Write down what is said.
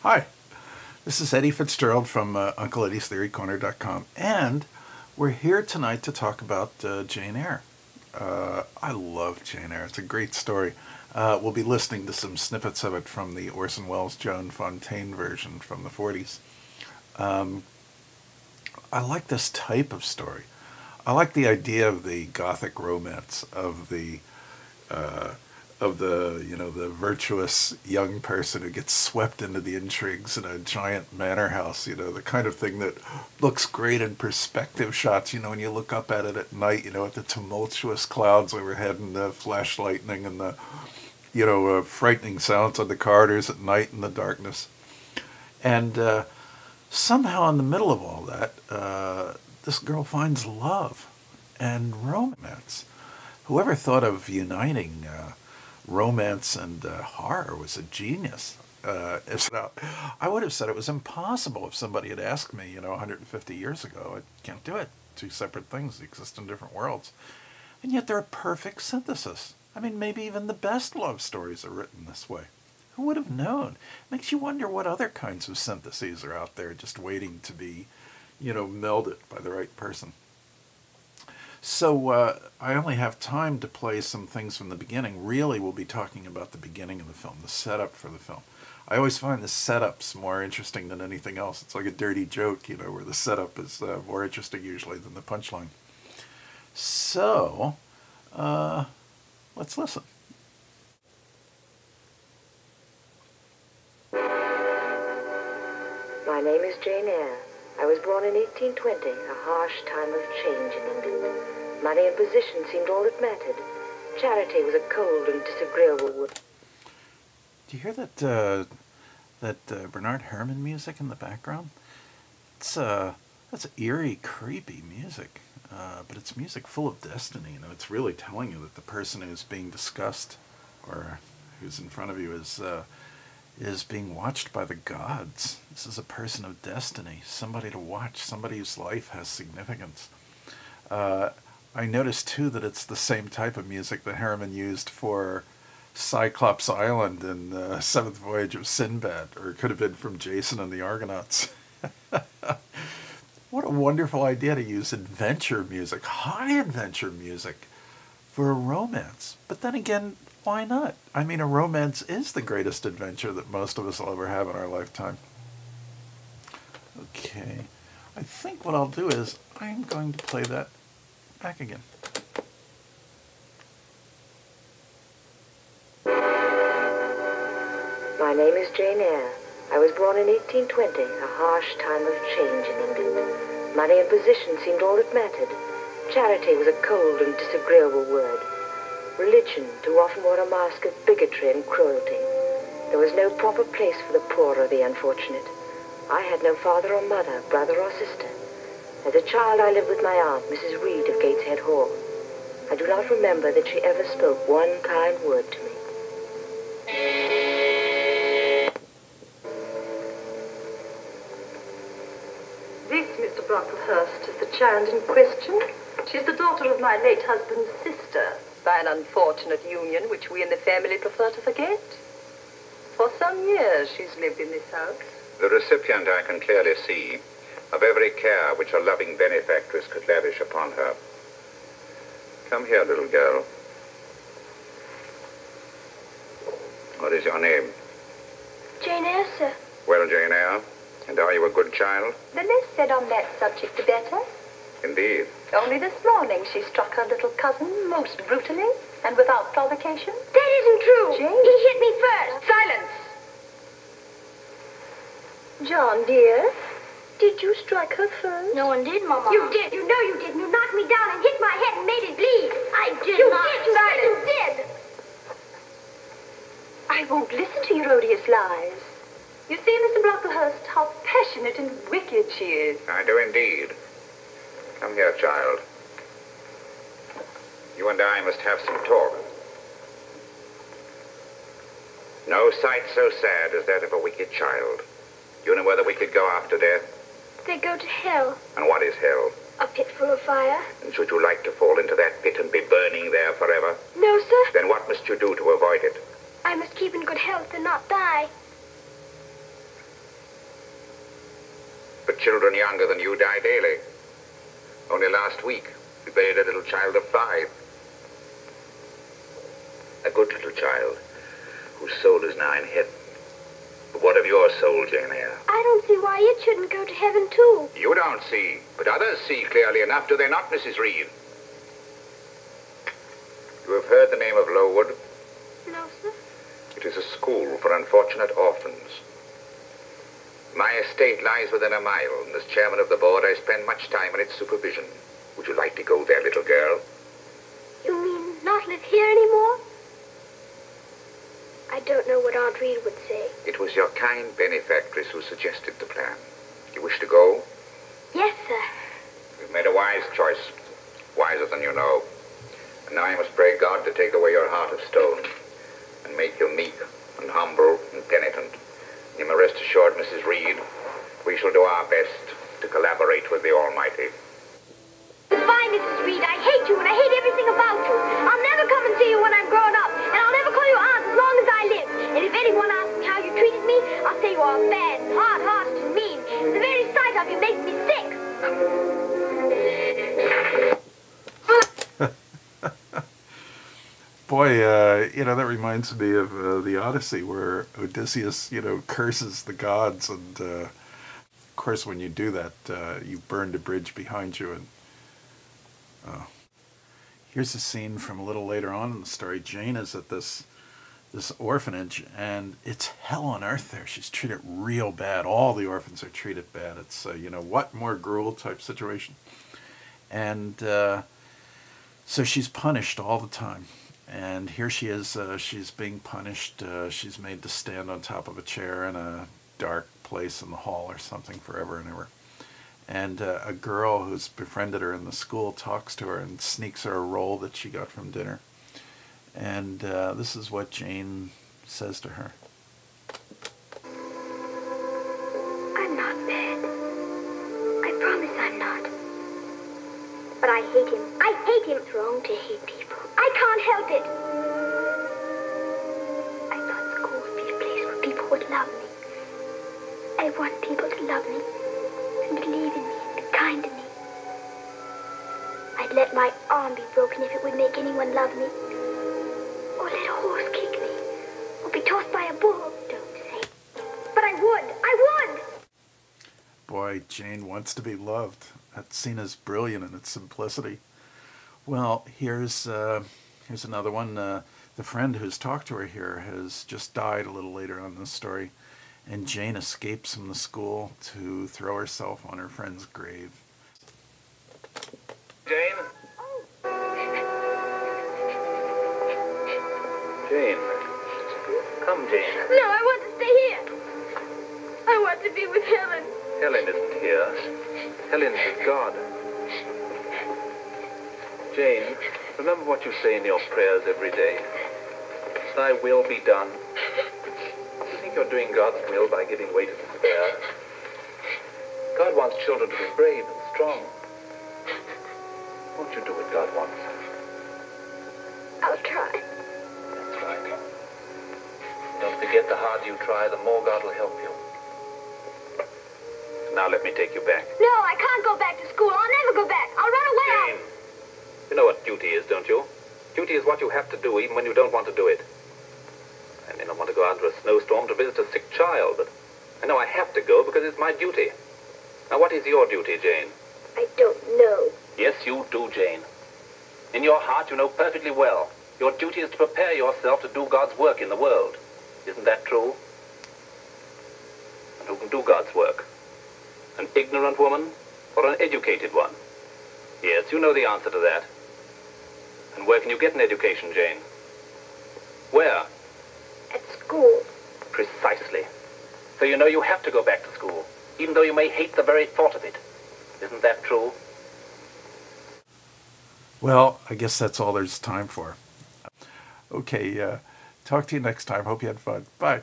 Hi, this is Eddie Fitzgerald from UncleEddie'sTheoryCorner.com, and we're here tonight to talk about Jane Eyre. I love Jane Eyre. It's a great story. We'll be listening to some snippets of it from the Orson Welles Joan Fontaine version from the 40s. I like this type of story. I like the idea of the Gothic romance of the the virtuous young person who gets swept into the intrigues in a giant manor house, the kind of thing that looks great in perspective shots, when you look up at it at night, at the tumultuous clouds overhead and the flash lightning and the, frightening sounds on the corridors at night in the darkness. And somehow in the middle of all that, this girl finds love and romance. Whoever thought of uniting romance and horror was a genius. I would have said it was impossible if somebody had asked me, 150 years ago. I can't do it. Two separate things exist in different worlds. And yet they're a perfect synthesis. I mean, maybe even the best love stories are written this way. Who would have known? Makes you wonder what other kinds of syntheses are out there just waiting to be, melded by the right person. So I only have time to play some things from the beginning. Really, we'll be talking about the beginning of the film, the setup for the film. I always find the setups more interesting than anything else. It's like a dirty joke, where the setup is more interesting usually than the punchline. So, let's listen. My name is Jane Eyre. I was born in 1820, a harsh time of change in England. Money and position seemed all that mattered. Charity was a cold and disagreeable word. Do you hear that Bernard Herrmann music in the background? That's eerie, creepy music, but it's music full of destiny. It's really telling you that the person who's being discussed, or who's in front of you, is being watched by the gods. This is a person of destiny, somebody to watch, somebody whose life has significance. I noticed, too, that it's the same type of music that Herrmann used for Cyclops Island in the Seventh Voyage of Sinbad, or it could have been from Jason and the Argonauts. What a wonderful idea to use adventure music, high adventure music, for a romance. But then again, why not? I mean, a romance is the greatest adventure that most of us will ever have in our lifetime. Okay, I think what I'll do is I'm going to play that back again. My name is Jane Eyre. I was born in 1820, a harsh time of change in England. Money and position seemed all that mattered. Charity was a cold and disagreeable word. Religion too often wore a mask of bigotry and cruelty. There was no proper place for the poor or the unfortunate. I had no father or mother, brother or sister. As a child, I lived with my aunt, Mrs. Reed of Gateshead Hall. I do not remember that she ever spoke one kind word to me. This, Mr. Brocklehurst, is the child in question. She's the daughter of my late husband's sister, by an unfortunate union which we in the family prefer to forget. For some years she's lived in this house. The recipient, I can clearly see, of every care which a loving benefactress could lavish upon her. Come here, little girl. What is your name? Jane Eyre, sir. Well, Jane Eyre, and are you a good child? The less said on that subject, the better. Indeed. Only this morning she struck her little cousin most brutally and without provocation. That isn't true. Jane? He hit me first. Silence! John, dear, did you strike her first? No one did, Mama. You did. You know you did. You knocked me down and hit my head and made it bleed. I did You not. did. You said you did. I won't listen to your odious lies. You see, Mr. Brocklehurst, how passionate and wicked she is. I do indeed. Come here, child. You and I must have some talk. No sight so sad as that of a wicked child. You know where the wicked go after death? They go to hell. And what is hell? A pit full of fire. And should you like to fall into that pit and be burning there forever? No, sir. Then what must you do to avoid it? I must keep in good health and not die. But children younger than you die daily. Only last week, we buried a little child of 5. A good little child, whose soul is now in heaven. But what of your soul, Jane Eyre? I don't see why it shouldn't go to heaven, too. You don't see, but others see clearly enough, do they not, Mrs. Reed? You have heard the name of Lowood? No, sir. It is a school for unfortunate orphans. My estate lies within a mile, and as chairman of the board, I spend much time in its supervision. Would you like to go there, little girl? You mean not live here anymore? I don't know what Aunt Reed would say. It was your kind benefactress who suggested the plan. You wish to go? Yes, sir. You've made a wise choice. Wiser than you know. And now I must pray God to take away your heart of stone and make you meek and humble and penitent. You may rest assured, Mrs. Reed, we shall do our best to collaborate with the Almighty. Goodbye, Mrs. Reed. I hate you and I hate everything about you. I'll never come and see you when I'm grown up, and I'll never call you aunt as long as I live. And if anyone asks me how you treated me, I'll say you are bad and hard-hearted and mean. The very sight of you makes me sick. Boy, that reminds me of the Odyssey, where Odysseus, curses the gods, and of course when you do that, you burned a bridge behind you. And here's a scene from a little later on in the story. Jane is at this orphanage, and it's hell on earth there. She's treated real bad. All the orphans are treated bad. It's what more gruel type situation, and so she's punished all the time. And here she is, she's being punished. She's made to stand on top of a chair in a dark place in the hall or something forever and ever. And a girl who's befriended her in the school talks to her and sneaks her a roll that she got from dinner. And this is what Jane says to her. I'm not bad. I promise I'm not. But I hate him. I hate him. It's wrong to hate people. I can't help it. I thought school would be a place where people would love me. I want people to love me and believe in me and be kind to me. I'd let my arm be broken if it would make anyone love me. Or let a horse kick me. Or be tossed by a bull. Don't say it. But I would. I would. Boy, Jane wants to be loved. That scene is brilliant in its simplicity. Well, here's another one. The friend who's talked to her here has just died a little later on in the story, and Jane escapes from the school to throw herself on her friend's grave. Jane? Jane. Come, Jane. No, I want to stay here. I want to be with Helen. Helen isn't here. Helen is God. Jane, remember what you say in your prayers every day. Thy will be done. Do you think you're doing God's will by giving way to despair? God wants children to be brave and strong. Won't you do what God wants? I'll try. That's right. Don't forget, the harder you try, the more God will help you. Now let me take you back. No, I can't go back to school. I'll never go back. I'll run away. Jane, you know what duty is, don't you? Duty is what you have to do even when you don't want to do it. I may not want to go out into a snowstorm to visit a sick child, but I know I have to go because it's my duty. Now what is your duty, Jane? I don't know. Yes, you do, Jane. In your heart, you know perfectly well. Your duty is to prepare yourself to do God's work in the world. Isn't that true? And who can do God's work? An ignorant woman or an educated one? Yes, you know the answer to that. And where can you get an education, Jane? Where? At school. Precisely. So you know you have to go back to school, even though you may hate the very thought of it. Isn't that true? Well, I guess that's all there's time for. Okay, talk to you next time. Hope you had fun. Bye.